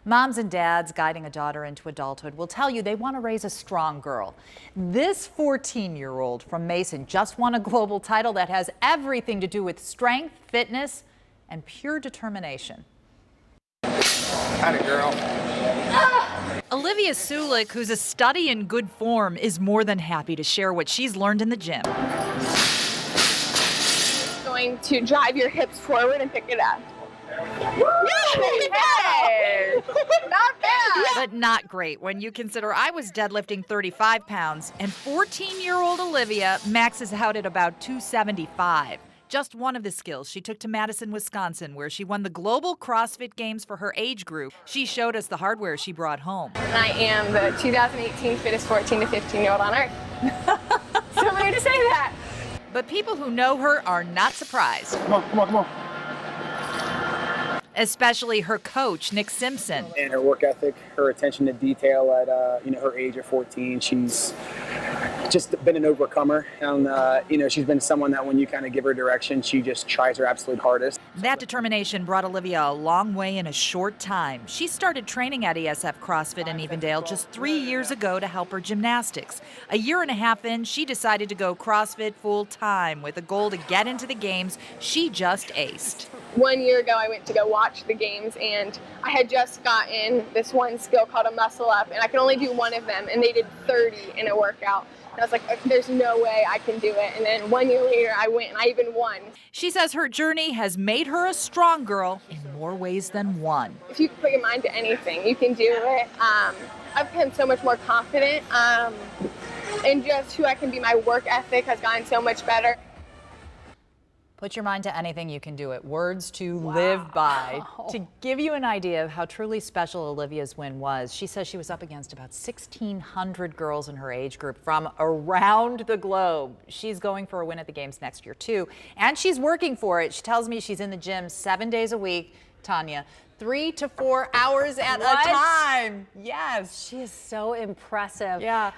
Moms and dads guiding a daughter into adulthood will tell you they want to raise a strong girl. This 14-year-old from Mason just won a global title that has everything to do with strength, fitness, and pure determination. Atta girl. Olivia Sulek, who's a study in good form, is more than happy to share what she's learned in the gym. It's going to drive your hips forward and pick it up. Hey, not bad. But not great when you consider I was deadlifting 35 pounds and 14-year-old Olivia maxes out at about 275. Just one of the skills she took to Madison, Wisconsin, where she won the global CrossFit Games for her age group. She showed us the hardware she brought home. I am the 2018 fittest 14 to 15-year-old on earth. So weird to say that. But people who know her are not surprised. Come on, come on, come on. Especially her coach, Nic Simpson. And her work ethic, her attention to detail at her age of 14. She's just been an overcomer, and she's been someone that when you kind of give her direction, she just tries her absolute hardest. That determination brought Olivia a long way in a short time. She started training at ESF CrossFit in Evendale just 3 years ago to help her gymnastics. A year and a half in, she decided to go CrossFit full time with a goal to get into the games she just aced. 1 year ago, I went to go watch the games, and I had just gotten this one skill called a muscle up, and I could only do one of them, and they did 30 in a workout. And I was like, there's no way I can do it. And then 1 year later, I went and I even won. She says her journey has made her a strong girl in more ways than one. If you put your mind to anything, you can do it. I've become so much more confident, and just who I can be. My work ethic has gotten so much better. Put your mind to anything, you can do it. Words to live by. To give you an idea of how truly special Olivia's win was, she says she was up against about 1,600 girls in her age group from around the globe. She's going for a win at the games next year too, and she's working for it. She tells me she's in the gym 7 days a week, Tanya, 3 to 4 hours at a time. Yes. She is so impressive. Yeah.